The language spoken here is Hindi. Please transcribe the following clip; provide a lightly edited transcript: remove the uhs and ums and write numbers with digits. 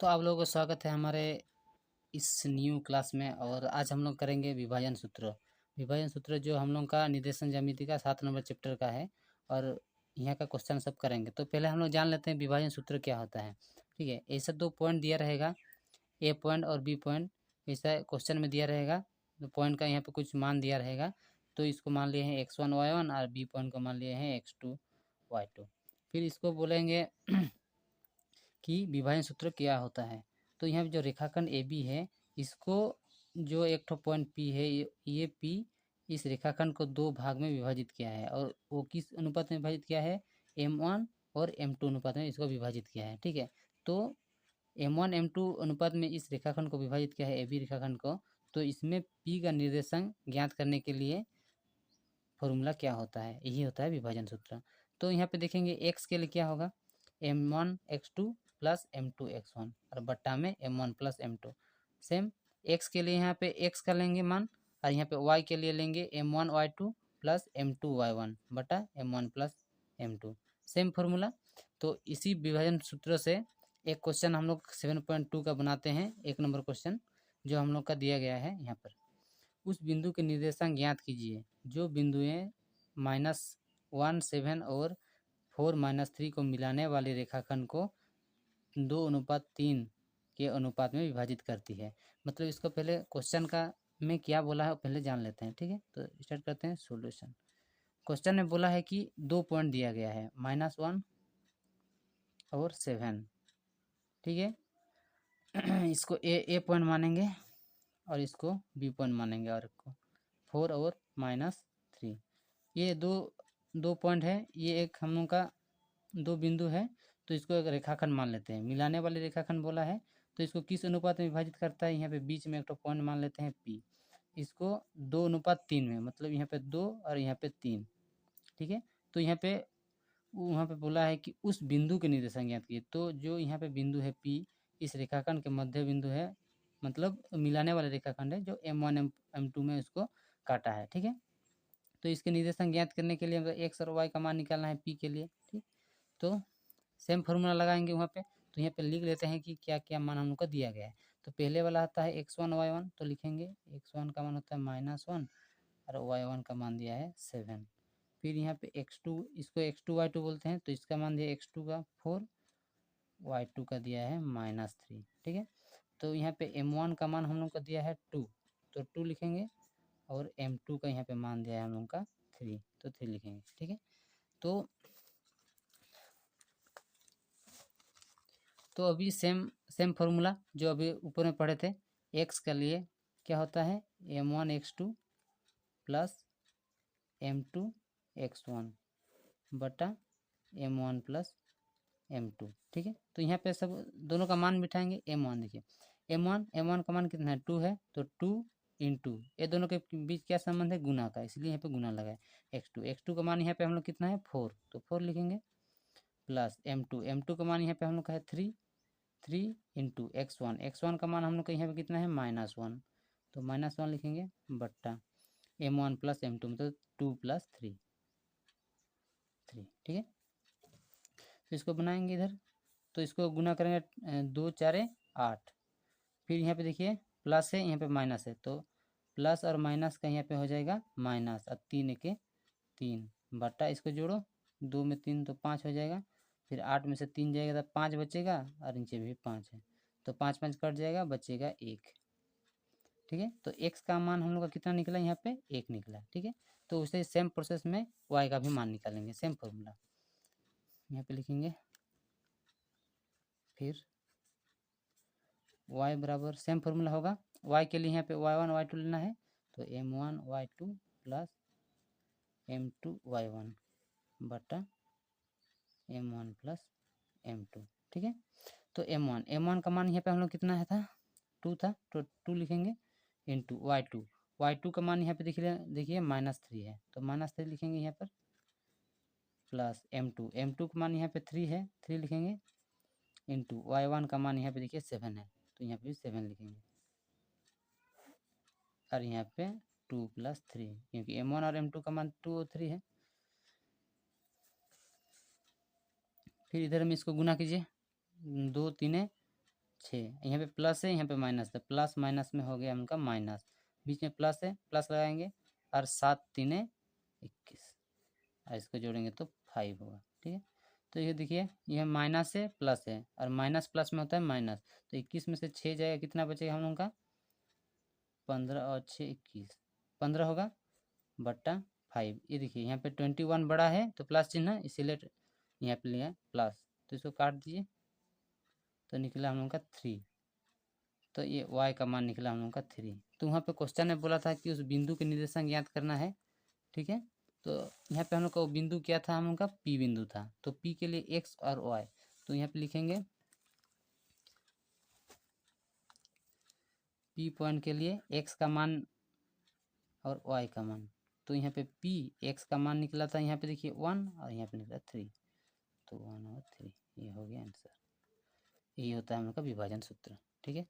तो आप लोगों को स्वागत है हमारे इस न्यू क्लास में। और आज हम लोग करेंगे विभाजन सूत्र। विभाजन सूत्र जो हम लोग का निर्देशन ज्यामिति का 7 नंबर चैप्टर का है और यहाँ का क्वेश्चन सब करेंगे। तो पहले हम लोग जान लेते हैं विभाजन सूत्र क्या होता है। ठीक है, ऐसा 2 पॉइंट दिया रहेगा, ए पॉइंट और बी पॉइंट, ऐसा क्वेश्चन में दिया रहेगा। तो पॉइंट का यहाँ पे कुछ मान दिया रहेगा, तो इसको मान लिए हैं x1 y1 और बी पॉइंट को मान लिए हैं x2 y2। फिर इसको बोलेंगे कि विभाजन सूत्र क्या होता है। तो यहाँ पे जो रेखाखंड ए बी है, इसको जो एक ठो पॉइंट पी है, ये पी इस रेखाखंड को 2 भाग में विभाजित किया है। और वो किस अनुपात में विभाजित किया है? m1 और m2 अनुपात में इसको विभाजित किया है। ठीक है, तो m1 m2 अनुपात में इस रेखाखंड को विभाजित किया है, ए बी रेखाखंड को। तो इसमें p का निर्देशांक ज्ञात करने के लिए फॉर्मूला क्या होता है? यही होता है विभाजन सूत्र। तो यहाँ पे देखेंगे x के लिए क्या होगा, m1 x2 plus m2 x1 और बट्टा में m1 plus m2। Same x के लिए यहाँ पे x का लेंगे मान, और यहाँ पे y के लिए लेंगे m1 y2 plus m2 y1 बटा m1 plus m2। Same formula. तो इसी विभाजन सूत्र से एक क्वेश्चन हम लोग 7.2 का बनाते हैं, 1 नंबर क्वेश्चन जो हम लोग का दिया गया है यहाँ पर। उस बिंदु के निर्देशांक ज्ञात कीजिए जो बिंदुएं -1 7 और 4 3 को मिलाने वाले रेखाखंड को 2:3 के अनुपात में विभाजित करती है। मतलब इसको पहले क्वेश्चन का में क्या बोला है पहले जान लेते हैं। ठीक है, तो स्टार्ट करते हैं सॉल्यूशन। क्वेश्चन में बोला है कि 2 पॉइंट दिया गया है, -1 और 7। ठीक है इसको ए पॉइंट मानेंगे और इसको बी पॉइंट मानेंगे, और इसको 4 और -3। ये दो पॉइंट है, ये एक हम लोग का 2 बिंदु है। तो इसको एक रेखाखंड मान लेते हैं, मिलाने वाले रेखाखंड बोला है। तो इसको किस अनुपात में विभाजित करता है? यहाँ पे बीच में एक तो पॉइंट मान लेते हैं P, इसको 2:3 में, मतलब यहाँ पे 2 और यहाँ पे 3। ठीक है, तो यहाँ पे वहाँ पे बोला है कि उस बिंदु के निर्देशांक ज्ञात कीजिए। तो जो यहाँ पे बिंदु है P, इस रेखाखंड के मध्य बिंदु है, मतलब मिलाने वाला रेखाखंड है जो m1 m2 में उसको काटा है। ठीक है, तो इसके निर्देशांक ज्ञात करने के लिए अगर x और y का मान निकालना है P के लिए। ठीक, तो सेम फार्मूला लगाएंगे वहाँ पे। तो यहाँ पे लिख लेते हैं कि क्या क्या मान हम लोग को दिया गया है। तो पहले वाला आता है x1 y1, तो लिखेंगे x1 का मान होता है -1 और y1 का मान दिया है 7। फिर यहाँ पे x2, इसको x2 y2 बोलते हैं, तो इसका मान दिया x2 का 4, y2 का दिया है -3। ठीक है, तो यहाँ पे m1 का मान हम लोग का दिया है 2, तो 2 लिखेंगे, और m2 का यहाँ पे मान दिया है हम लोग का 3, तो 3 लिखेंगे। ठीक है, तो अभी सेम फार्मूला जो अभी ऊपर में पढ़े थे। x के लिए क्या होता है? m1 x2 plus m2 x1 बटा m1 प्लस m2। ठीक है, तो यहाँ पे सब दोनों का मान बिठाएंगे। m1 देखिए, m1 का मान कितना है? 2 है, तो 2 इंटू ये दोनों के बीच क्या संबंध है? गुना का, इसलिए यहाँ पे गुना लगा है। x2 का मान यहाँ पे हम लोग कितना है? 4, तो 4 लिखेंगे, प्लस m2 का मान यहाँ पे हम लोग का है 3 इंटू x1 का मान हम लोग का यहाँ पे कितना है? -1, तो -1 लिखेंगे, बट्टा m1 प्लस m2, मतलब 2 प्लस 3। ठीक है, तो इसको बनाएंगे इधर, तो इसको गुना करेंगे 2 4 8। फिर यहाँ पे देखिए प्लस है, यहाँ पे माइनस है, तो प्लस और माइनस का यहाँ पे हो जाएगा माइनस, और 3 के 3 बट्टा इसको जोड़ो, 2 में 3 तो 5 हो जाएगा। फिर 8 में से 3 जाएगा तो 5 बचेगा, और नीचे भी 5 है, तो 5 5 कट जाएगा, बचेगा 1। ठीक है, तो x का मान हम लोग का कितना निकला? यहाँ पे 1 निकला। ठीक है, तो उसे सेम प्रोसेस में y का भी मान निकालेंगे, सेम फॉर्मूला यहाँ पे लिखेंगे। फिर y बराबर सेम फॉर्मूला होगा, y के लिए यहाँ पे y1 y2 लेना है, तो m1 y2 plus m2 y1 बटा m1 प्लस m2। ठीक है, तो m1 का मान यहाँ पे हम लोग कितना है था? 2 था, तो 2 लिखेंगे, इंटू y2 का मान यहाँ पे देखिए -3 है, तो -3 लिखेंगे यहाँ पर, प्लस m2 का मान यहाँ पे 3 है, 3 लिखेंगे, इंटू y1 का मान यहाँ पे देखिए 7 है, तो यहाँ पे 7 लिखेंगे, और यहाँ पे 2 प्लस 3, क्योंकि m1 और m2 का मान 2 और 3 है। फिर इधर में इसको गुना कीजिए, 2 3 6, यहाँ पे प्लस है, यहाँ पे माइनस है, प्लस माइनस में हो गया उनका माइनस, बीच में प्लस है, प्लस लगाएंगे और 7 3 21 और इसको जोड़ेंगे तो 5 होगा। ठीक है, तो ये देखिए यह माइनस है प्लस है और माइनस प्लस में होता है माइनस, तो 21 में से 6 जाएगा, कितना बचेगा हम लोग का 15 और 6 21, 15 होगा बट्टा 5। ये देखिए यहाँ पे 21 बड़ा है तो प्लस चिन्ह है, इसीलिए यहाँ पे लिया प्लस, तो इसको काट दीजिए तो निकला हम लोग का 3। तो ये y का मान निकला हम लोग का 3। तो वहाँ पे क्वेश्चन ने बोला था कि उस बिंदु के निर्देशांक ज्ञात करना है। ठीक है, तो यहाँ पे हम लोग का बिंदु क्या था, हम लोग का P बिंदु था, तो P के लिए x और y, तो यहाँ पे लिखेंगे P पॉइंट के लिए x का मान और y का मान, तो यहाँ पे P x का मान निकला था, यहाँ पे देखिए 1 और यहाँ पे निकला 3, तो 1 और 3, ये हो गया आंसर। यही होता है हम लोग का विभाजन सूत्र। ठीक है।